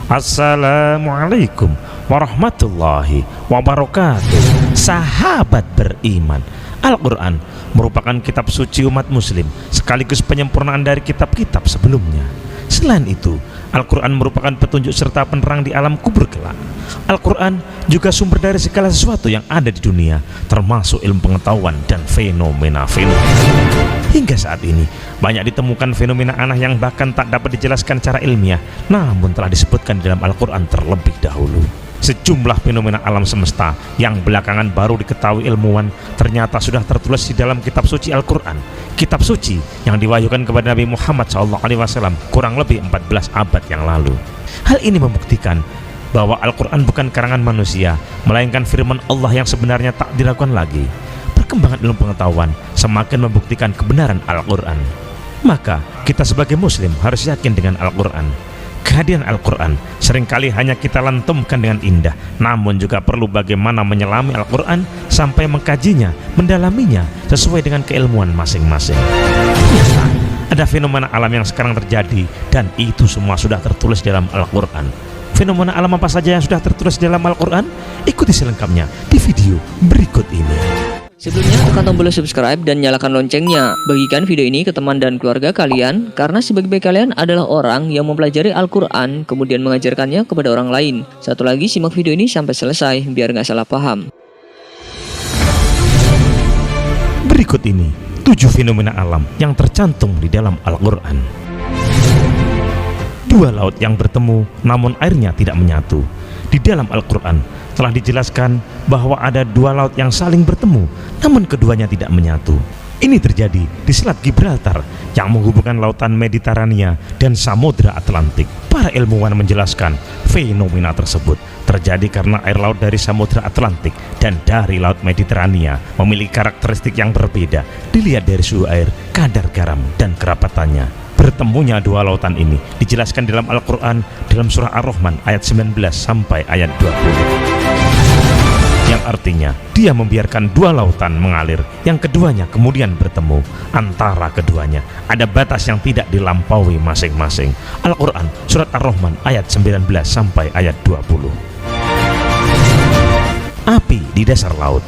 Assalamualaikum warahmatullahi wabarakatuh. Sahabat beriman, Al-Quran merupakan kitab suci umat muslim sekaligus penyempurnaan dari kitab-kitab sebelumnya. Selain itu, Al-Quran merupakan petunjuk serta penerang di alam kubur kelak. Al-Quran juga sumber dari segala sesuatu yang ada di dunia, termasuk ilmu pengetahuan dan fenomena-fenomena. Hingga saat ini, banyak ditemukan fenomena aneh yang bahkan tak dapat dijelaskan secara ilmiah, namun telah disebutkan di dalam Al-Quran terlebih dahulu. Sejumlah fenomena alam semesta yang belakangan baru diketahui ilmuwan ternyata sudah tertulis di dalam kitab suci Al-Quran, kitab suci yang diwahyukan kepada Nabi Muhammad SAW kurang lebih 14 abad yang lalu. Hal ini membuktikan bahwa Al-Quran bukan karangan manusia, melainkan firman Allah yang sebenarnya tak diragukan lagi. Perkembangan ilmu pengetahuan semakin membuktikan kebenaran Al-Quran. Maka kita sebagai muslim harus yakin dengan Al-Quran. Kehadiran Al-Quran seringkali hanya kita lantumkan dengan indah, namun juga perlu bagaimana menyelami Al-Quran sampai mengkajinya, mendalaminya sesuai dengan keilmuan masing-masing. Ternyata ada fenomena alam yang sekarang terjadi, dan itu semua sudah tertulis dalam Al-Quran. Fenomena alam apa saja yang sudah tertulis dalam Al-Quran? Ikuti selengkapnya di video berikut ini. Sebelumnya, tekan tombol subscribe dan nyalakan loncengnya. Bagikan video ini ke teman dan keluarga kalian, karena sebaik-baik kalian adalah orang yang mempelajari Al-Quran kemudian mengajarkannya kepada orang lain. Satu lagi, simak video ini sampai selesai biar nggak salah paham. Berikut ini 7 fenomena alam yang tercantum di dalam Al-Quran. 2 laut yang bertemu namun airnya tidak menyatu. Di dalam Al-Quran telah dijelaskan bahwa ada 2 laut yang saling bertemu namun keduanya tidak menyatu. Ini terjadi di Selat Gibraltar yang menghubungkan lautan Mediterania dan Samudra Atlantik. Para ilmuwan menjelaskan fenomena tersebut terjadi karena air laut dari Samudra Atlantik dan dari Laut Mediterania memiliki karakteristik yang berbeda dilihat dari suhu air, kadar garam, dan kerapatannya. Bertemunya 2 lautan ini dijelaskan dalam Al-Quran dalam surah Ar-Rahman ayat 19 sampai ayat 20, yang artinya dia membiarkan 2 lautan mengalir yang keduanya kemudian bertemu. Antara keduanya ada batas yang tidak dilampaui masing-masing. Al-Quran surat Ar-Rahman ayat 19 sampai ayat 20. Api di dasar laut.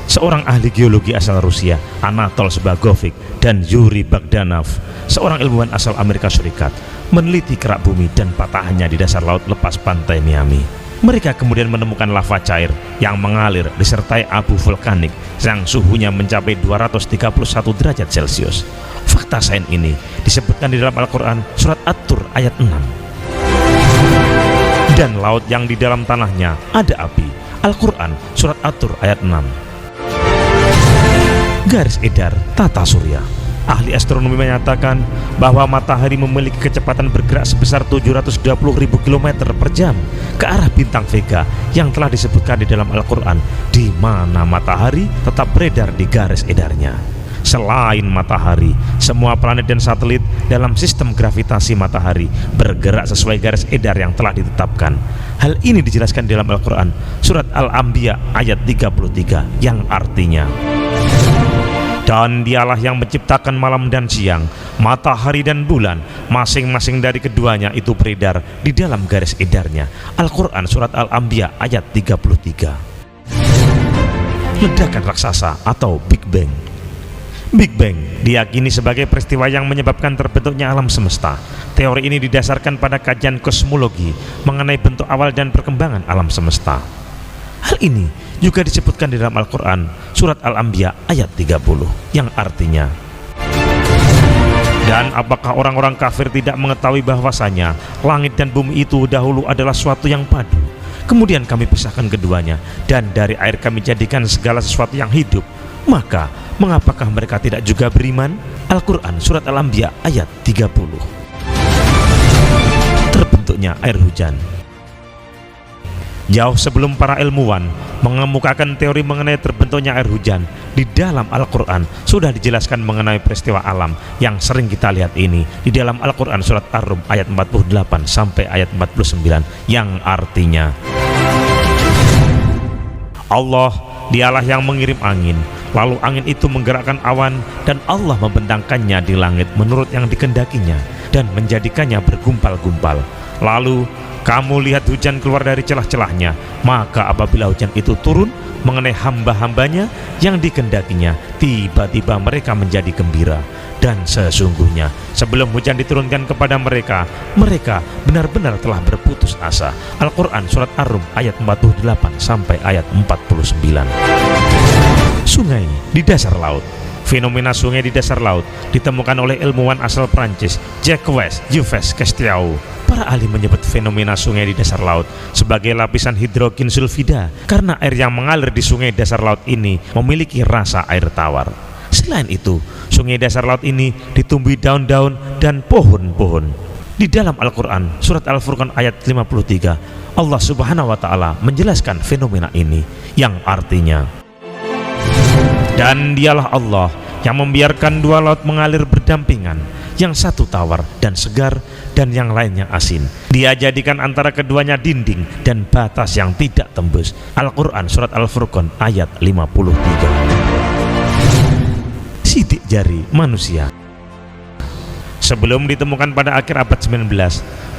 Seorang ahli geologi asal Rusia, Anatol Zbagovic, dan Yuri Bogdanov, seorang ilmuwan asal Amerika Serikat, meneliti kerak bumi dan patahannya di dasar laut lepas pantai Miami. Mereka kemudian menemukan lava cair yang mengalir disertai abu vulkanik yang suhunya mencapai 231 derajat Celcius. Fakta sains ini disebutkan di dalam Al-Quran surat At-Tur ayat 6. Dan laut yang di dalam tanahnya ada api. Al-Quran surat At-Tur ayat 6. Garis edar tata surya. Ahli astronomi menyatakan bahwa matahari memiliki kecepatan bergerak sebesar 720.000 km per jam ke arah bintang Vega yang telah disebutkan di dalam Al-Quran, di mana matahari tetap beredar di garis edarnya. Selain matahari, semua planet dan satelit dalam sistem gravitasi matahari bergerak sesuai garis edar yang telah ditetapkan. Hal ini dijelaskan di dalam Al-Quran surat Al-Anbiya ayat 33, yang artinya, dan dialah yang menciptakan malam dan siang, matahari dan bulan, masing-masing dari keduanya itu beredar di dalam garis edarnya. Al-Quran surat Al-Anbiya ayat 33. Ledakan raksasa atau Big Bang. Big Bang diyakini sebagai peristiwa yang menyebabkan terbentuknya alam semesta. Teori ini didasarkan pada kajian kosmologi mengenai bentuk awal dan perkembangan alam semesta. Hal ini juga disebutkan di dalam Al-Quran surat Al-Anbiya ayat 30, yang artinya, dan apakah orang-orang kafir tidak mengetahui bahwasanya langit dan bumi itu dahulu adalah suatu yang padu, kemudian kami pisahkan keduanya, dan dari air kami jadikan segala sesuatu yang hidup, maka mengapakah mereka tidak juga beriman? Al-Quran surat Al-Anbiya ayat 30. Terbentuknya air hujan. Jauh sebelum para ilmuwan mengemukakan teori mengenai terbentuknya air hujan, di dalam Al-Quran sudah dijelaskan mengenai peristiwa alam yang sering kita lihat ini di dalam Al-Quran surat Ar-Rum ayat 48 sampai ayat 49, yang artinya, Allah dialah yang mengirim angin, lalu angin itu menggerakkan awan, dan Allah membentangkannya di langit menurut yang dikehendakinya dan menjadikannya bergumpal-gumpal. Lalu Kamu lihat hujan keluar dari celah-celahnya, maka apabila hujan itu turun mengenai hamba-hambanya yang dikendakinya, tiba-tiba mereka menjadi gembira. Dan sesungguhnya sebelum hujan diturunkan kepada mereka, mereka benar-benar telah berputus asa. Al-Quran Surat Ar-Rum ayat 48 sampai ayat 49. Sungai di dasar laut. Fenomena sungai di dasar laut ditemukan oleh ilmuwan asal Prancis Jacques Yves Cousteau. Para ahli menyebut fenomena sungai di dasar laut sebagai lapisan hidrogen sulfida karena air yang mengalir di sungai dasar laut ini memiliki rasa air tawar. Selain itu, sungai dasar laut ini ditumbuhi daun-daun dan pohon-pohon. Di dalam Al-Quran Surat Al-Furqan ayat 53, Allah Subhanahu wa Ta'ala menjelaskan fenomena ini yang artinya, dan dialah Allah yang membiarkan dua laut mengalir berdampingan, yang satu tawar dan segar dan yang lainnya asin. Dia jadikan antara keduanya dinding dan batas yang tidak tembus. Al-Quran Surat Al-Furqan ayat 53. Sidik jari manusia. Sebelum ditemukan pada akhir abad 19,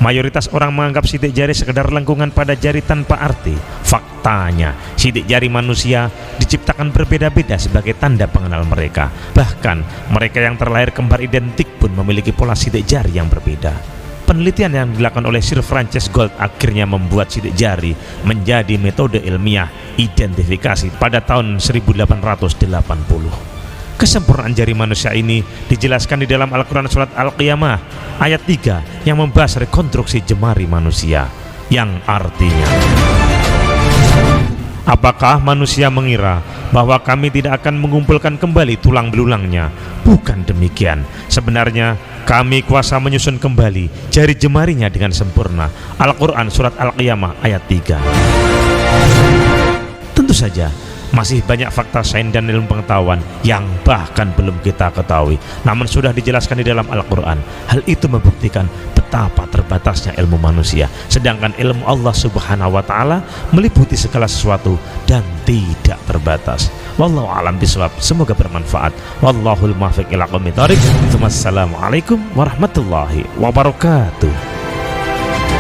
mayoritas orang menganggap sidik jari sekedar lengkungan pada jari tanpa arti. Faktanya, sidik jari manusia diciptakan berbeda-beda sebagai tanda pengenal mereka. Bahkan, mereka yang terlahir kembar identik pun memiliki pola sidik jari yang berbeda. Penelitian yang dilakukan oleh Sir Francis Gould akhirnya membuat sidik jari menjadi metode ilmiah identifikasi pada tahun 1880. Kesempurnaan jari manusia ini dijelaskan di dalam Al-Quran Surat Al-Qiyamah ayat 3 yang membahas rekonstruksi jemari manusia, yang artinya, apakah manusia mengira bahwa kami tidak akan mengumpulkan kembali tulang belulangnya? Bukan demikian. Sebenarnya kami kuasa menyusun kembali jari jemarinya dengan sempurna. Al-Quran Surat Al-Qiyamah ayat 3. Tentu saja masih banyak fakta sains dan ilmu pengetahuan yang bahkan belum kita ketahui, namun sudah dijelaskan di dalam Al-Quran. Hal itu membuktikan betapa terbatasnya ilmu manusia, sedangkan ilmu Allah Subhanahu wa Ta'ala meliputi segala sesuatu dan tidak terbatas. Wallahu a'lam bishawab. Semoga bermanfaat. Wallahul muwaffiq ila aqwamit thoriq. Wassalamualaikum warahmatullahi wabarakatuh.